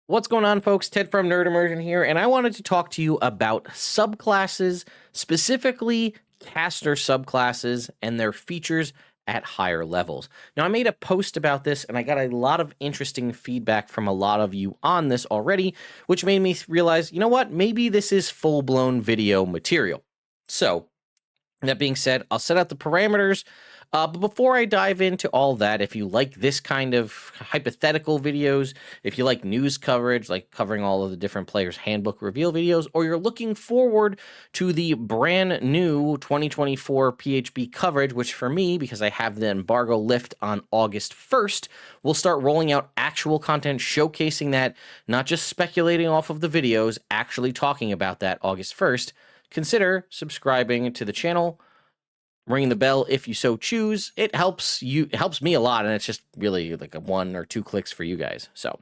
What's going on, folks? Ted from Nerd Immersion here, and I wanted to talk to you about subclasses, specifically caster subclasses and their features at higher levels. Now, I made a post about this, and I got a lot of interesting feedback from a lot of you on this already, which made me realize, you know what? Maybe this is full-blown video material. So, that being said, I'll set out the parameters. But before I dive into all that, if you like this kind of hypothetical videos, if you like news coverage, like covering all of the different players' handbook reveal videos, or you're looking forward to the brand new 2024 PHB coverage, which for me, because I have the embargo lift on August 1st, we'll start rolling out actual content showcasing that, not just speculating off of the videos, actually talking about that August 1st. Consider subscribing to the channel, ring the bell if you so choose. It helps me a lot, and it's just really like a 1 or 2 clicks for you guys. So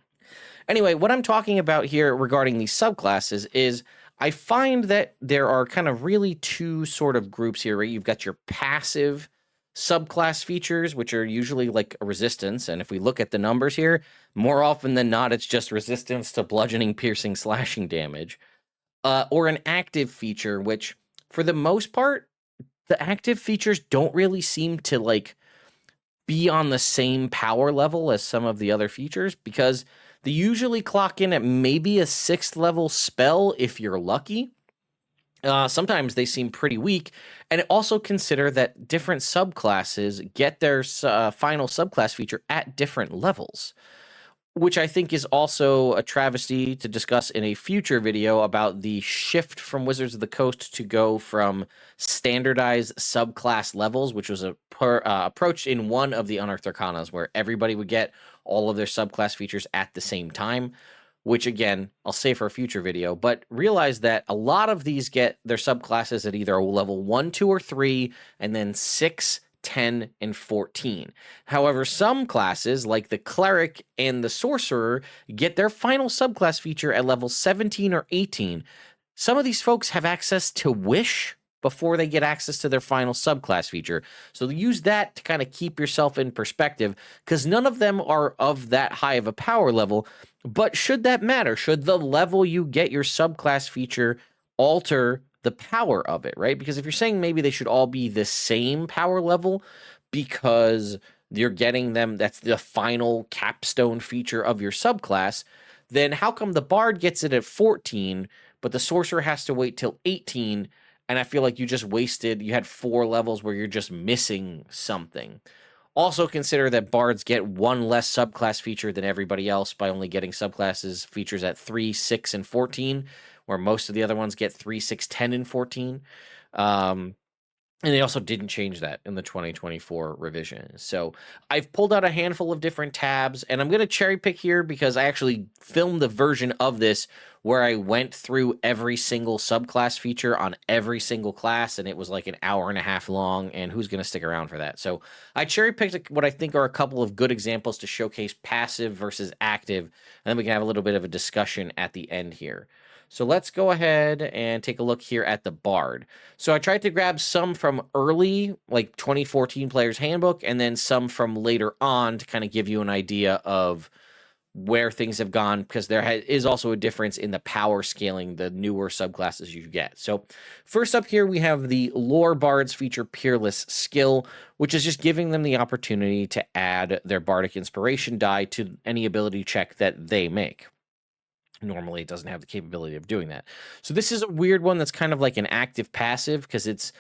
anyway, what I'm talking about here regarding these subclasses is I find that there are kind of really two sort of groups here, right? You've got your passive subclass features, which are usually like a resistance, and if we look at the numbers here, more often than not, it's just resistance to bludgeoning, piercing, slashing damage. Or an active feature, which for the most part, the active features don't really seem to like be on the same power level as some of the other features, because they usually clock in at maybe a 6th level spell if you're lucky. Sometimes they seem pretty weak, and also consider that different subclasses get their final subclass feature at different levels, which I think is also a travesty to discuss in a future video about the shift from Wizards of the Coast to go from standardized subclass levels, which was approached in one of the Unearthed Arcanas, where everybody would get all of their subclass features at the same time, which again, I'll say for a future video, but realize that a lot of these get their subclasses at either level 1, 2, or 3, and then 6, 10, and 14. However, some classes, like the Cleric and the Sorcerer, get their final subclass feature at level 17 or 18. Some of these folks have access to Wish before they get access to their final subclass feature. So use that to kind of keep yourself in perspective, because none of them are of that high of a power level. But should that matter? Should the level you get your subclass feature alter the power of it, right? Because if you're saying maybe they should all be the same power level because you're getting them, that's the final capstone feature of your subclass, then how come the Bard gets it at 14, but the Sorcerer has to wait till 18? And I feel like you had 4 levels where you're just missing something. Also consider that Bards get 1 less subclass feature than everybody else by only getting subclasses features at 3, 6, and 14, where most of the other ones get 3, 6, 10, and 14. And they also didn't change that in the 2024 revision. So I've pulled out a handful of different tabs, and I'm going to cherry pick here because I actually filmed a version of this where I went through every single subclass feature on every single class, and it was like an hour and a half long, and who's going to stick around for that? So I cherry picked what I think are a couple of good examples to showcase passive versus active, and then we can have a little bit of a discussion at the end here. So let's go ahead and take a look here at the Bard. So I tried to grab some from early, like 2014 Player's Handbook, and then some from later on to kind of give you an idea of where things have gone, because there is also a difference in the power scaling the newer subclasses you get. So first up here, we have the Lore Bards feature Peerless Skill, which is just giving them the opportunity to add their Bardic Inspiration die to any ability check that they make. Normally, it doesn't have the capability of doing that. So this is a weird one that's kind of like an active passive, because it's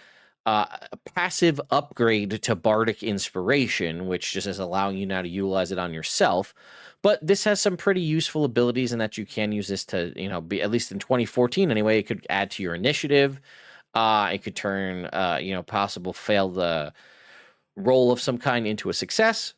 a passive upgrade to Bardic Inspiration, which just is allowing you now to utilize it on yourself. But this has some pretty useful abilities in that you can use this to, be, at least in 2014 anyway, it could add to your initiative. It could turn, possible failed roll of some kind into a success.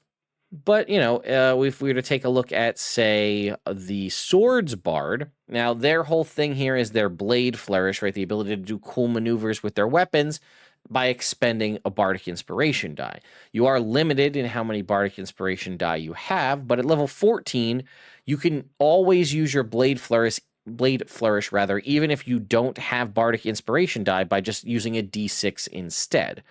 But, if we were to take a look at, say, the Swords Bard, now their whole thing here is their Blade Flourish, right? The ability to do cool maneuvers with their weapons by expending a Bardic Inspiration die. You are limited in how many Bardic Inspiration die you have, but at level 14, you can always use your Blade Flourish, even if you don't have Bardic Inspiration die, by just using a D6 instead.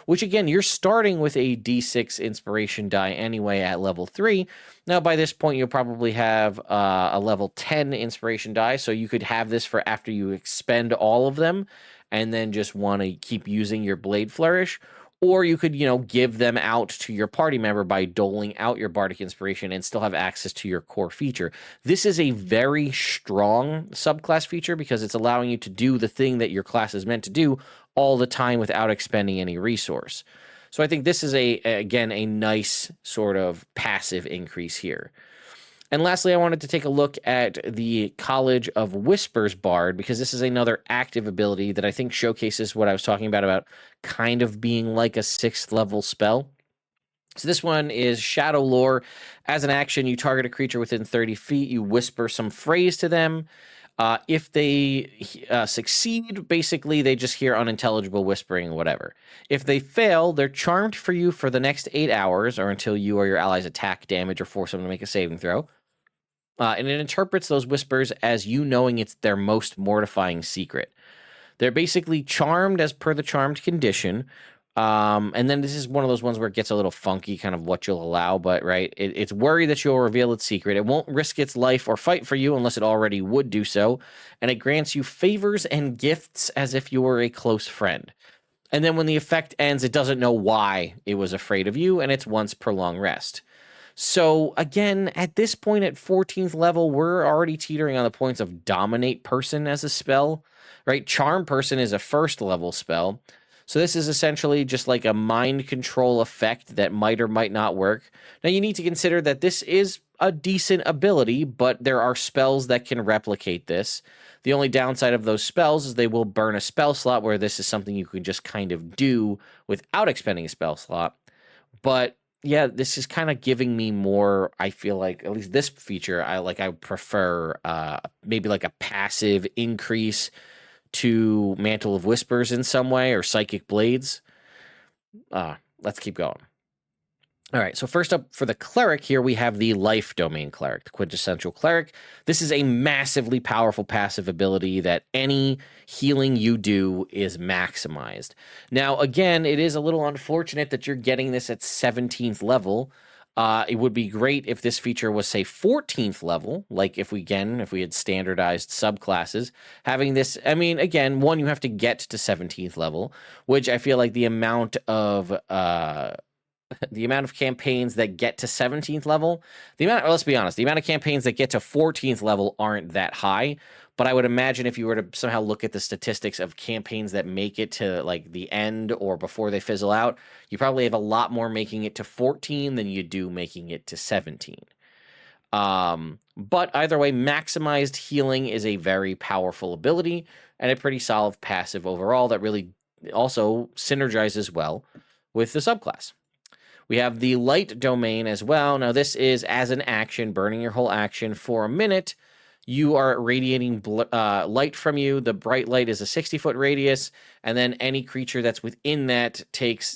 which again, you're starting with a D6 inspiration die anyway at level 3. Now, by this point, you'll probably have a level 10 inspiration die, so you could have this for after you expend all of them and then just want to keep using your Blade Flourish. Or you could, give them out to your party member by doling out your Bardic Inspiration and still have access to your core feature. This is a very strong subclass feature because it's allowing you to do the thing that your class is meant to do all the time without expending any resource. So I think this is, again, a nice sort of passive increase here. And lastly, I wanted to take a look at the College of Whispers Bard, because this is another active ability that I think showcases what I was talking about kind of being like a 6th level spell. So this one is Shadow Lore. As an action, you target a creature within 30 feet. You whisper some phrase to them. If they succeed, basically, they just hear unintelligible whispering, whatever. If they fail, they're charmed for you for the next 8 hours, or until you or your allies attack, damage, or force them to make a saving throw. And it interprets those whispers as you knowing it's their most mortifying secret. They're basically charmed as per the charmed condition. And then this is one of those ones where it gets a little funky, kind of what you'll allow, but right, it's worried that you'll reveal its secret. It won't risk its life or fight for you unless it already would do so. And it grants you favors and gifts as if you were a close friend. And then when the effect ends, it doesn't know why it was afraid of you, and it's once per long rest. So again, at this point at 14th level, we're already teetering on the points of Dominate Person as a spell, right? Charm Person is a 1st level spell. So this is essentially just like a mind control effect that might or might not work. Now you need to consider that this is a decent ability, but there are spells that can replicate this. The only downside of those spells is they will burn a spell slot, where this is something you can just kind of do without expending a spell slot. But yeah, this is kind of giving me more, I feel like, at least this feature, I prefer maybe like a passive increase to Mantle of Whispers in some way, or Psychic Blades. Let's keep going. All right, so first up for the Cleric here, we have the Life Domain Cleric, the quintessential Cleric. This is a massively powerful passive ability that any healing you do is maximized. Now, again, it is a little unfortunate that you're getting this at 17th level. It would be great if this feature was, say, 14th level, like if we had standardized subclasses. Having this, I mean, again, one, you have to get to 17th level, which I feel like the amount of campaigns that get to 17th level, let's be honest, the amount of campaigns that get to 14th level aren't that high. But I would imagine if you were to somehow look at the statistics of campaigns that make it to like the end or before they fizzle out, you probably have a lot more making it to 14 than you do making it to 17. But either way, maximized healing is a very powerful ability and a pretty solid passive overall that really also synergizes well with the subclass. We have the Light Domain as well. Now, this is as an action, burning your whole action for a minute. You are radiating light from you. The bright light is a 60-foot radius, and then any creature that's within that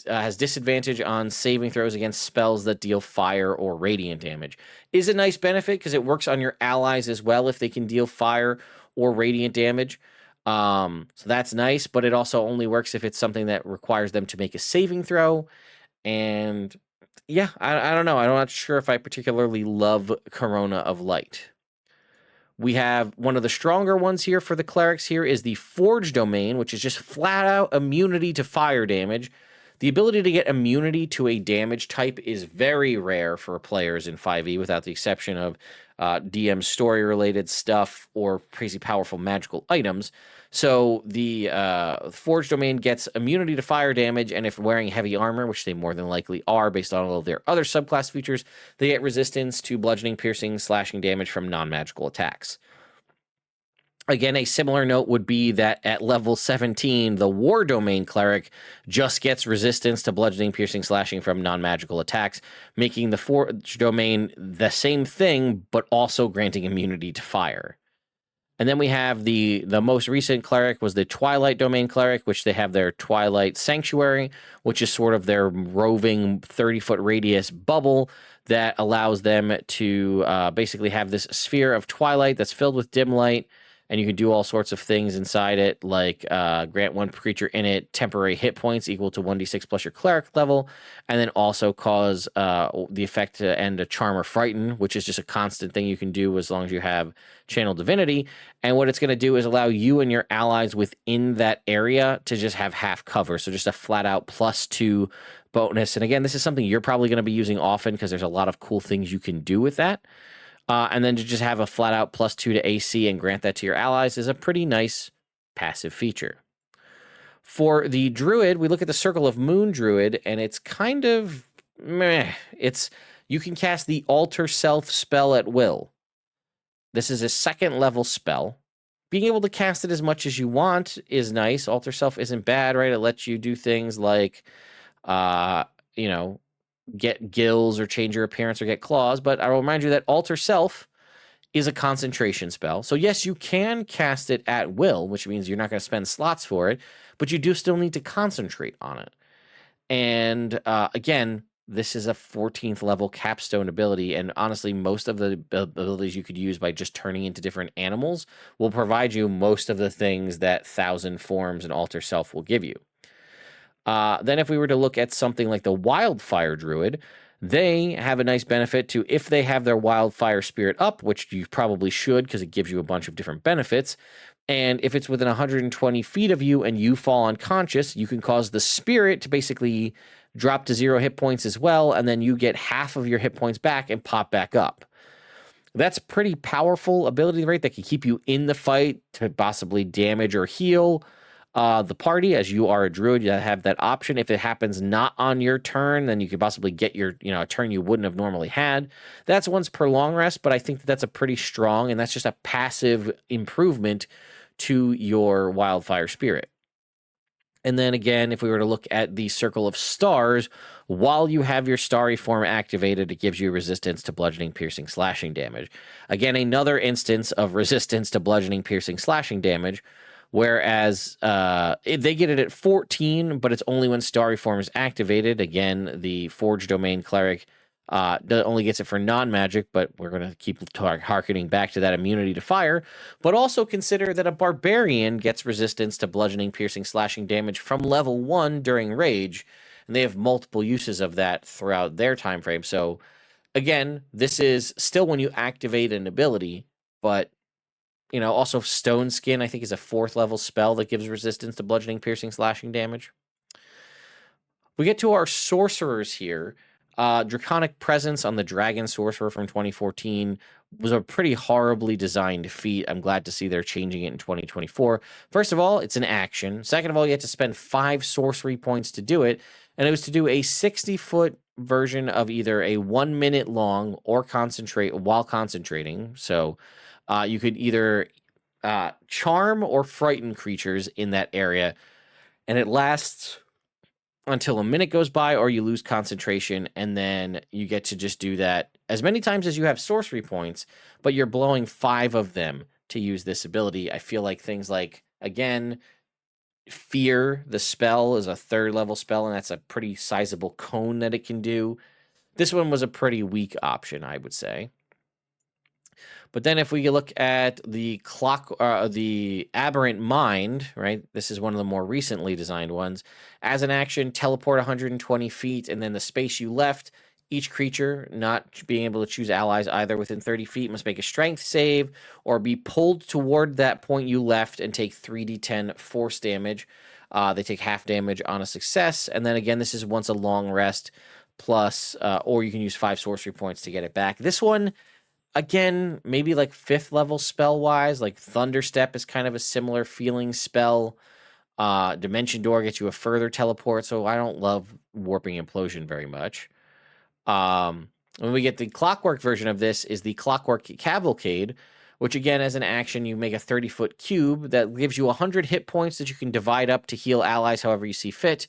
has disadvantage on saving throws against spells that deal fire or radiant damage. Is a nice benefit because it works on your allies as well if they can deal fire or radiant damage. So that's nice, but it also only works if it's something that requires them to make a saving throw. And yeah, I don't know. I'm not sure if I particularly love Corona of Light. We have one of the stronger ones here for the clerics here is the Forge Domain, which is just flat out immunity to fire damage. The ability to get immunity to a damage type is very rare for players in 5e, without the exception of DM story-related stuff or crazy powerful magical items. So the Forge Domain gets immunity to fire damage, and if wearing heavy armor, which they more than likely are based on all of their other subclass features, they get resistance to bludgeoning, piercing, slashing damage from non-magical attacks. Again, a similar note would be that at level 17, the War Domain Cleric just gets resistance to bludgeoning, piercing, slashing from non-magical attacks, making the Forge Domain the same thing, but also granting immunity to fire. And then we have the most recent Cleric was the Twilight Domain Cleric, which they have their Twilight Sanctuary, which is sort of their roving 30-foot radius bubble that allows them to basically have this sphere of twilight that's filled with dim light. and you can do all sorts of things inside it, like grant one creature in it temporary hit points equal to 1d6 plus your cleric level, and then also cause the effect to end a charm or frighten, which is just a constant thing you can do as long as you have channel divinity. And what it's going to do is allow you and your allies within that area to just have half cover, so just a flat out +2 bonus. And again, this is something you're probably going to be using often because there's a lot of cool things you can do with that. And then to just have a flat out +2 to AC and grant that to your allies is a pretty nice passive feature. For the Druid, we look at the Circle of Moon Druid, and it's kind of meh. You can cast the Alter Self spell at will. This is a 2nd level spell. Being able to cast it as much as you want is nice. Alter Self isn't bad, right? It lets you do things like, get gills or change your appearance or get claws. But I will remind you that Alter Self is a concentration spell. So yes, you can cast it at will, which means you're not going to spend slots for it, but you do still need to concentrate on it. And again, this is a 14th level capstone ability, and honestly, most of the abilities you could use by just turning into different animals will provide you most of the things that 1,000 Forms and Alter Self will give you. Then if we were to look at something like the Wildfire Druid, they have a nice benefit to, if they have their Wildfire Spirit up, which you probably should because it gives you a bunch of different benefits, and if it's within 120 feet of you and you fall unconscious, you can cause the spirit to basically drop to 0 hit points as well, and then you get half of your hit points back and pop back up. That's pretty powerful ability, right? That can keep you in the fight to possibly damage or heal the party. As you are a druid, you have that option. If it happens not on your turn, then you could possibly get your, a turn you wouldn't have normally had. That's once per long rest, but I think that's a pretty strong, and that's just a passive improvement to your Wildfire Spirit. And then again, if we were to look at the Circle of Stars, while you have your Starry form activated, it gives you resistance to bludgeoning, piercing, slashing damage. Again, another instance of resistance to bludgeoning, piercing, slashing damage, whereas they get it at 14, but it's only when Starry form is activated. Again, the Forge Domain Cleric only gets it for non-magic, but we're going to keep harkening back to that immunity to fire. But also consider that a Barbarian gets resistance to bludgeoning, piercing, slashing damage from level 1 during Rage, and they have multiple uses of that throughout their time frame. So again, this is still when you activate an ability, but also Stone Skin, I think, is a 4th level spell that gives resistance to bludgeoning, piercing, slashing damage. We get to our sorcerers here. Draconic Presence on the Dragon Sorcerer from 2014 was a pretty horribly designed feat. I'm glad to see they're changing it in 2024. First of all, it's an action. Second of all, you have to spend 5 sorcery points to do it, and it was to do a 60-foot version of either a 1 minute long or concentrate while concentrating. So you could either charm or frighten creatures in that area, and it lasts until a minute goes by or you lose concentration, and then you get to just do that as many times as you have sorcery points, but you're blowing 5 of them to use this ability. I feel like things like, again, Fear, the spell, is a 3rd level spell, and that's a pretty sizable cone that it can do. This one was a pretty weak option, I would say. But then if we look at the Aberrant Mind, right? This is one of the more recently designed ones. As an action, teleport 120 feet, and then the space you left, each creature not being able to choose allies either within 30 feet must make a strength save or be pulled toward that point you left and take 3d10 force damage. They take half damage on a success. And then again, this is once a long rest plus, or you can use 5 sorcery points to get it back. This one, again, maybe like 5th level spell wise, like Thunderstep is kind of a similar feeling spell. Dimension Door gets you a further teleport, so I don't love Warping Implosion very much. When we get the Clockwork version of this is the Clockwork Cavalcade, which again, as an action, you make a 30-foot cube that gives you 100 hit points that you can divide up to heal allies however you see fit.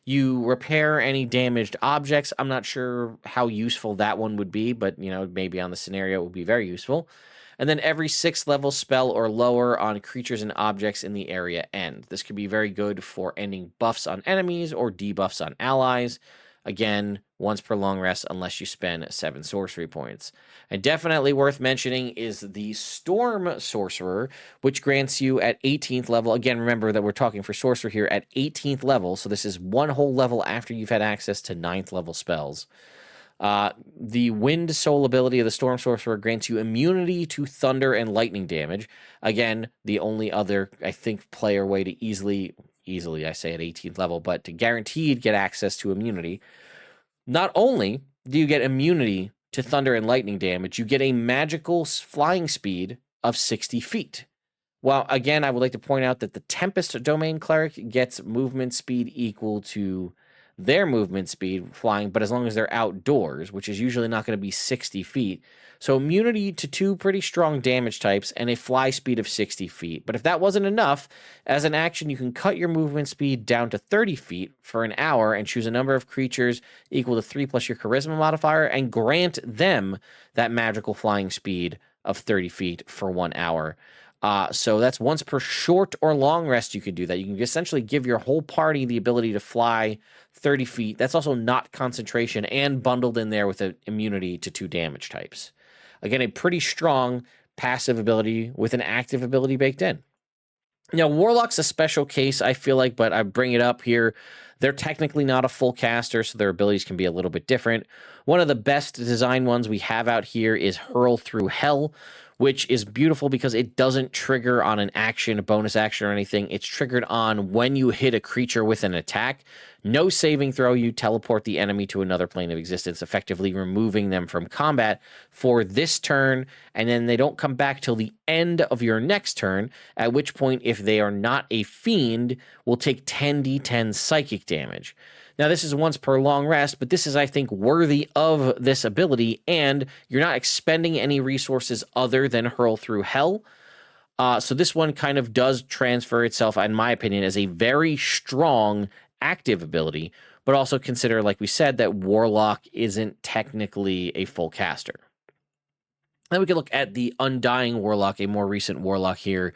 You repair any damaged objects. I'm not sure how useful that one would be, but maybe on the scenario it would be very useful. And then every 6th level spell or lower on creatures and objects in the area end. This could be very good for ending buffs on enemies or debuffs on allies. Again, once per long rest unless you spend 7 sorcery points. And definitely worth mentioning is the Storm Sorcerer, which grants you at 18th level. Again, remember that we're talking for Sorcerer here at 18th level, so this is one whole level after you've had access to 9th level spells. The Wind Soul ability of the Storm Sorcerer grants you immunity to thunder and lightning damage. Again, the only other, I think, player way to easily, I say at 18th level, but to guaranteed get access to immunity. Not only do you get immunity to thunder and lightning damage, you get a magical flying speed of 60 feet. Well, again, I would like to point out that the Tempest Domain Cleric gets movement speed equal to their movement speed flying, but as long as they're outdoors, which is usually not going to be 60 feet. So immunity to 2 pretty strong damage types and a fly speed of 60 feet. But if that wasn't enough, as an action, you can cut your movement speed down to 30 feet for an hour and choose a number of creatures equal to 3 plus your charisma modifier and grant them that magical flying speed of 30 feet for 1 hour. So that's once per short or long rest you can do that. You can essentially give your whole party the ability to fly 30 feet. That's also not concentration and bundled in there with an immunity to 2 damage types. Again, a pretty strong passive ability with an active ability baked in. Now, Warlock's a special case, I feel like, but I bring it up here. They're technically not a full caster, so their abilities can be a little bit different. One of the best design ones we have out here is Hurl Through Hell, which is beautiful because it doesn't trigger on an action, a bonus action or anything. It's triggered on when you hit a creature with an attack. No saving throw, you teleport the enemy to another plane of existence, effectively removing them from combat for this turn, and then they don't come back till the end of your next turn, at which point, if they are not a fiend, will take 10d10 psychic damage. Now, this is once per long rest, but this is, I think, worthy of this ability, and you're not expending any resources other than Hurl Through Hell. So this one kind of does transfer itself, in my opinion, as a very strong active ability, but also consider, like we said, that Warlock isn't technically a full caster. Then we can look at the Undying Warlock, a more recent Warlock here,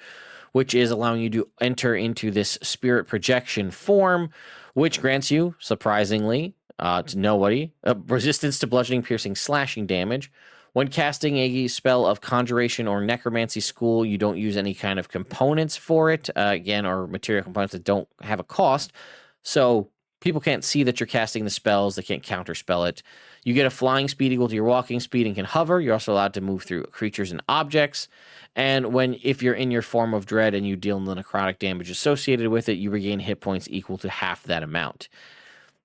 which is allowing you to enter into this spirit projection form, which grants you, surprisingly, to nobody, resistance to bludgeoning, piercing, slashing damage. When casting a spell of Conjuration or Necromancy School, you don't use any kind of components for it, again, or material components that don't have a cost. So people can't see that you're casting the spells. They can't counterspell it. You get a flying speed equal to your walking speed and can hover. You're also allowed to move through creatures and objects. And if you're in your form of dread and you deal the necrotic damage associated with it, you regain hit points equal to half that amount.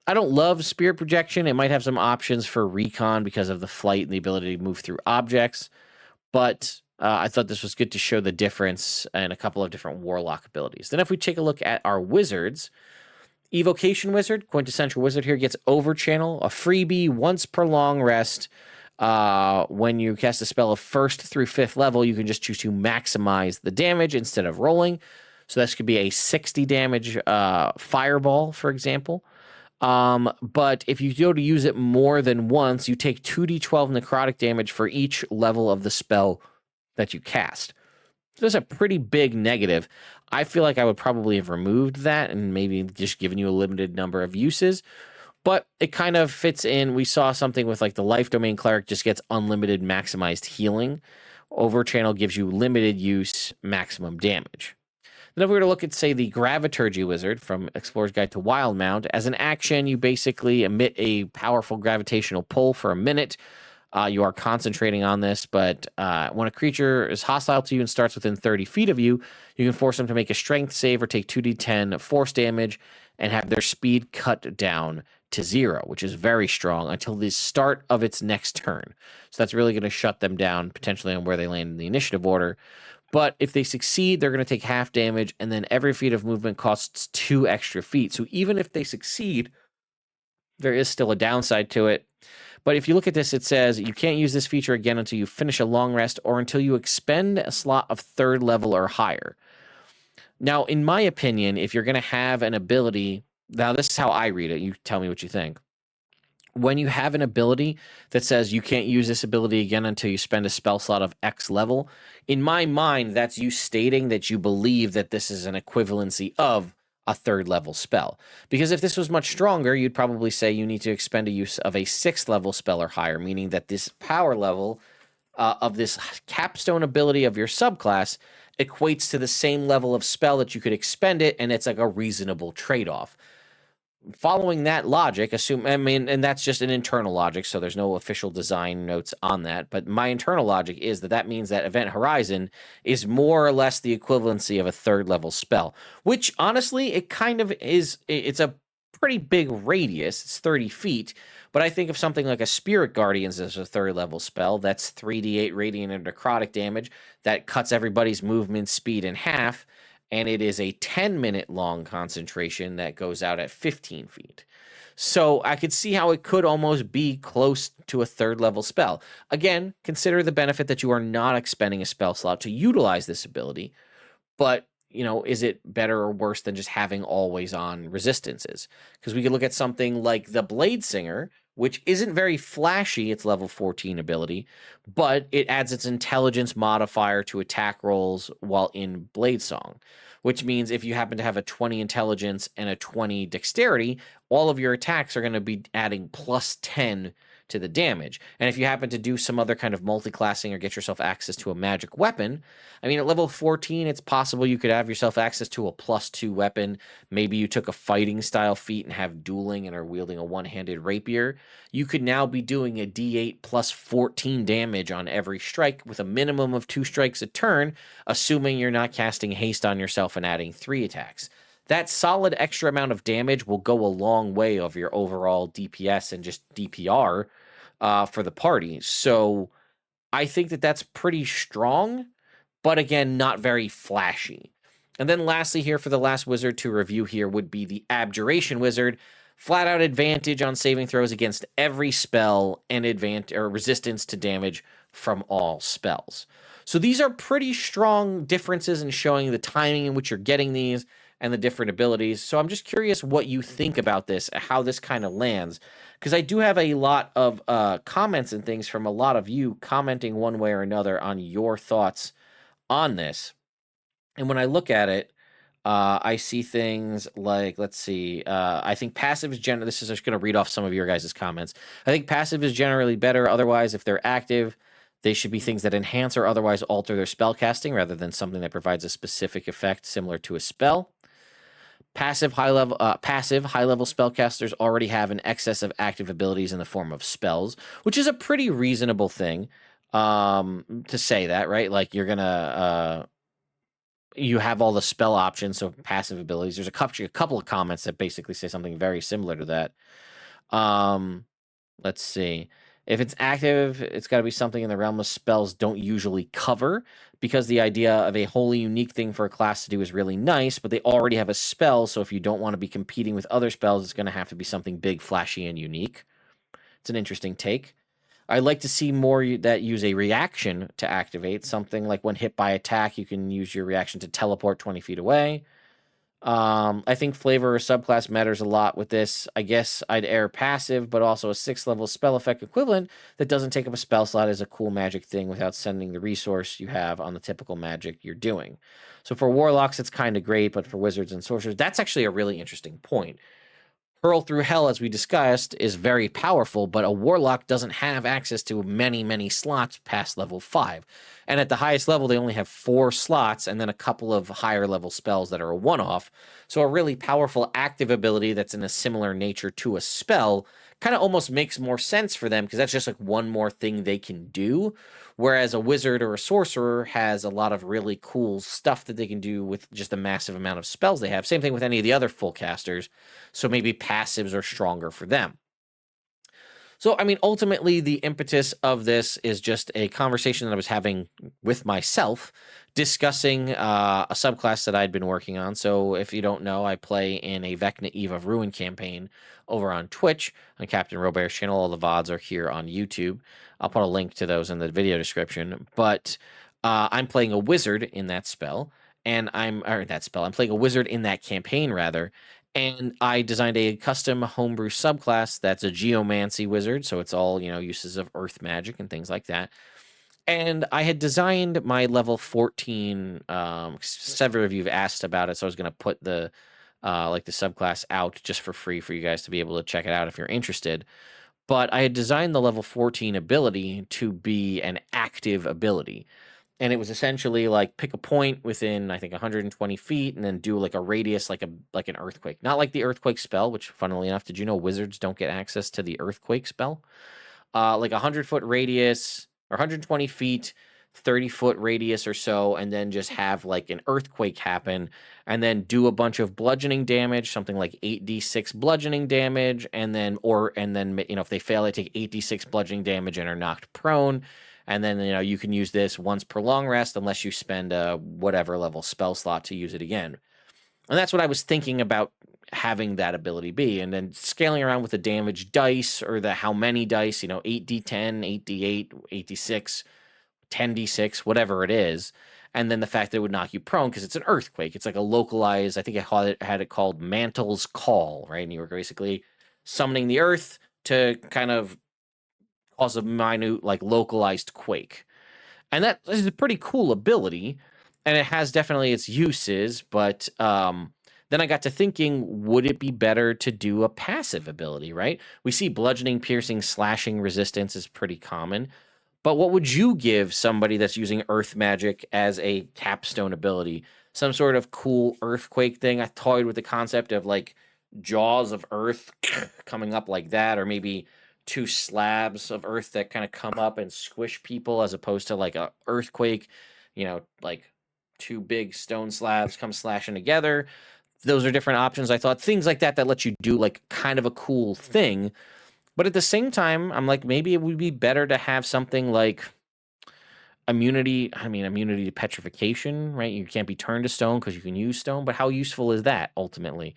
I don't love spirit projection. It might have some options for recon because of the flight and the ability to move through objects. But I thought this was good to show the difference in a couple of different Warlock abilities. Then if we take a look at our wizards, Evocation Wizard, Quintessential Wizard here, gets Overchannel, a freebie once per long rest. When you cast a spell of 1st through 5th level, you can just choose to maximize the damage instead of rolling. So this could be a 60 damage fireball, for example. But if you go to use it more than once, you take 2d12 necrotic damage for each level of the spell that you cast. So that's a pretty big negative. I feel like I would probably have removed that and maybe just given you a limited number of uses. But it kind of fits in. We saw something with like the Life Domain Cleric just gets unlimited maximized healing. Overchannel gives you limited use, maximum damage. Then if we were to look at, say, the Gravitturgy Wizard from Explorer's Guide to Wildmount, as an action, you basically emit a powerful gravitational pull for a minute. You are concentrating on this, but when a creature is hostile to you and starts within 30 feet of you, you can force them to make a strength save or take 2d10 force damage and have their speed cut down to 0, which is very strong until the start of its next turn. So that's really going to shut them down, potentially on where they land in the initiative order. But if they succeed, they're going to take half damage, and then every feat of movement costs 2 extra feet. So even if they succeed, there is still a downside to it. But if you look at this, it says you can't use this feature again until you finish a long rest or until you expend a slot of 3rd level or higher. Now, in my opinion, if you're going to have an ability, now this is how I read it. You tell me what you think. When you have an ability that says you can't use this ability again until you spend a spell slot of X level, in my mind, that's you stating that you believe that this is an equivalency of a third level spell. Because if this was much stronger, you'd probably say you need to expend a use of a 6th level spell or higher, meaning that this power level of this capstone ability of your subclass equates to the same level of spell that you could expend it, and it's like a reasonable trade-off. Following that logic, and that's just an internal logic, so there's no official design notes on that, but my internal logic is that means that Event Horizon is more or less the equivalency of a 3rd level spell, which honestly, it kind of is. It's a pretty big radius. It's 30 feet, but I think of something like a Spirit Guardians as a 3rd level spell. That's 3d8 radiant and necrotic damage that cuts everybody's movement speed in half, and it is a 10-minute long concentration that goes out at 15 feet. So I could see how it could almost be close to a 3rd level spell. Again, consider the benefit that you are not expending a spell slot to utilize this ability, but is it better or worse than just having always on resistances? Because we could look at something like the Bladesinger, which isn't very flashy, its level 14 ability, but it adds its intelligence modifier to attack rolls while in Bladesong, which means if you happen to have a 20 intelligence and a 20 dexterity, all of your attacks are going to be adding plus 10 to the damage. And if you happen to do some other kind of multi-classing or get yourself access to a magic weapon, I mean, at level 14, it's possible you could have yourself access to a +2 weapon. Maybe you took a fighting style feat and have dueling and are wielding a one-handed rapier. You could now be doing a d8 plus 14 damage on every strike with a minimum of 2 strikes a turn, assuming you're not casting haste on yourself and adding 3 attacks. That solid extra amount of damage will go a long way of your overall DPS and just DPR for the party. So I think that's pretty strong, but again, not very flashy. And then lastly here for the last wizard to review here would be the Abjuration Wizard. Flat out advantage on saving throws against every spell and resistance to damage from all spells. So these are pretty strong differences in showing the timing in which you're getting these and the different abilities. So I'm just curious what you think about this, how this kind of lands, because I do have a lot of comments and things from a lot of you commenting one way or another on your thoughts on this. And when I look at it, I see things like, let's see, I think passive is generally, this is just going to read off some of your guys' comments. I think passive is generally better. Otherwise, if they're active, they should be things that enhance or otherwise alter their spell casting rather than something that provides a specific effect similar to a spell. Passive high-level spellcasters already have an excess of active abilities in the form of spells, which is a pretty reasonable thing to say that, right? Like you're gonna you have all the spell options, so passive abilities. There's a couple of comments that basically say something very similar to that. Let's see. If it's active, it's got to be something in the realm of spells don't usually cover, because the idea of a wholly unique thing for a class to do is really nice, but they already have a spell, so if you don't want to be competing with other spells, it's going to have to be something big, flashy, and unique. It's an interesting take. I'd like to see more that use a reaction to activate, something like when hit by attack, you can use your reaction to teleport 20 feet away. I think flavor or subclass matters a lot with this. I guess I'd err passive, but also a 6th level spell effect equivalent that doesn't take up a spell slot is a cool magic thing without sending the resource you have on the typical magic you're doing. So for warlocks, it's kind of great, but for wizards and sorcerers, that's actually a really interesting point. Hurl Through Hell, as we discussed, is very powerful, but a warlock doesn't have access to many, many slots past level 5. And at the highest level, they only have 4 slots and then a couple of higher level spells that are a one-off. So a really powerful active ability that's in a similar nature to a spell kind of almost makes more sense for them, because that's just like one more thing they can do. Whereas a wizard or a sorcerer has a lot of really cool stuff that they can do with just a massive amount of spells they have. Same thing with any of the other full casters. So maybe passives are stronger for them. So, I mean, ultimately, the impetus of this is just a conversation that I was having with myself, discussing a subclass that I'd been working on. So, if you don't know, I play in a Vecna Eve of Ruin campaign over on Twitch on Captain Robert's channel. All the VODs are here on YouTube. I'll put a link to those in the video description. But I'm playing a wizard in that spell, I'm playing a wizard in that campaign, rather. And I designed a custom homebrew subclass that's a geomancy wizard, so it's all, uses of earth magic and things like that. And I had designed my level 14, several of you have asked about it, so I was going to put the like the subclass out just for free for you guys to be able to check it out if you're interested. But I had designed the level 14 ability to be an active ability. And it was essentially like pick a point within, I think, 120 feet and then do like a radius, like an earthquake. Not like the earthquake spell, which funnily enough, did you know wizards don't get access to the earthquake spell? Like a 100-foot radius or 120 feet, 30-foot radius or so, and then just have like an earthquake happen and then do a bunch of bludgeoning damage, something like 8d6 bludgeoning damage, and then if they fail, they take 8d6 bludgeoning damage and are knocked prone. And then you can use this once per long rest unless you spend a whatever level spell slot to use it again. And that's what I was thinking about having that ability be, and then scaling around with the damage dice or the how many dice, 8d10, 8d8, 8d6, 10d6, whatever it is. And then the fact that it would knock you prone because it's an earthquake. It's like a localized, I think I had it called Mantle's Call, right? And you were basically summoning the earth to kind of cause a minute, like localized quake. And that is a pretty cool ability, and it has definitely its uses, but then I got to thinking, would it be better to do a passive ability, right? We see bludgeoning, piercing, slashing resistance is pretty common, but what would you give somebody that's using earth magic as a capstone ability? Some sort of cool earthquake thing? I toyed with the concept of like jaws of earth coming up like that, or maybe 2 slabs of earth that kind of come up and squish people as opposed to like a earthquake, like 2 big stone slabs come slashing together. Those are different options. I thought things like that let you do like kind of a cool thing. But at the same time, I'm like, maybe it would be better to have something like immunity to petrification, right? You can't be turned to stone because you can use stone, but how useful is that ultimately?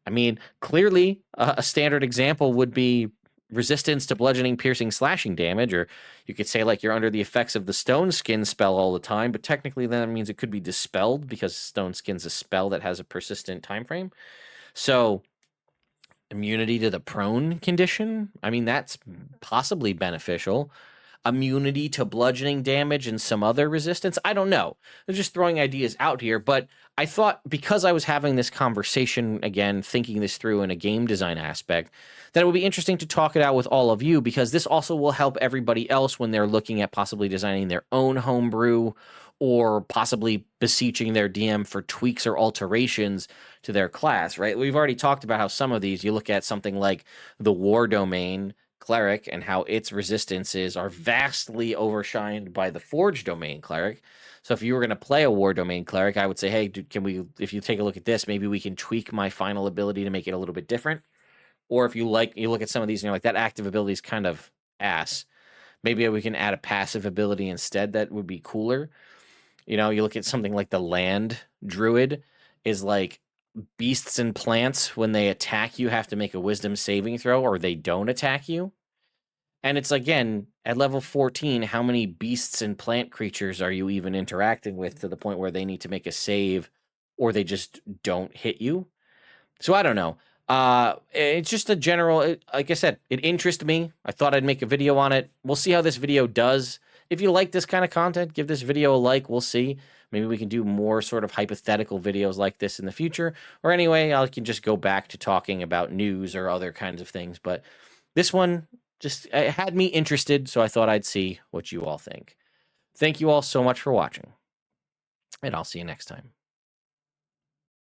I mean, clearly a standard example would be resistance to bludgeoning, piercing, slashing damage, or you could say like you're under the effects of the stone skin spell all the time, but technically that means it could be dispelled because stone skin's a spell that has a persistent time frame. So immunity to the prone condition, I mean, that's possibly beneficial. Immunity to bludgeoning damage and some other resistance, I don't know. I'm just throwing ideas out here, but I thought because I was having this conversation again, thinking this through in a game design aspect, that it would be interesting to talk it out with all of you, because this also will help everybody else when they're looking at possibly designing their own homebrew or possibly beseeching their DM for tweaks or alterations to their class, right? We've already talked about how some of these, you look at something like the War Domain Cleric and how its resistances are vastly overshined by the Forge Domain Cleric. So if you were going to play a War Domain Cleric, I would say, hey, if you take a look at this, maybe we can tweak my final ability to make it a little bit different. Or if you look at some of these and you're like, that active ability is kind of ass. Maybe we can add a passive ability instead that would be cooler. You look at something like the Land Druid is like beasts and plants, when they attack you, have to make a wisdom saving throw or they don't attack you. And it's, again, at level 14, how many beasts and plant creatures are you even interacting with to the point where they need to make a save or they just don't hit you? So I don't know. It's just a general, like I said, it interested me. I thought I'd make a video on it. We'll see how this video does. If you like this kind of content, give this video a like. We'll see. Maybe we can do more sort of hypothetical videos like this in the future. Or anyway, I can just go back to talking about news or other kinds of things. But this one just had me interested, so I thought I'd see what you all think. Thank you all so much for watching, and I'll see you next time.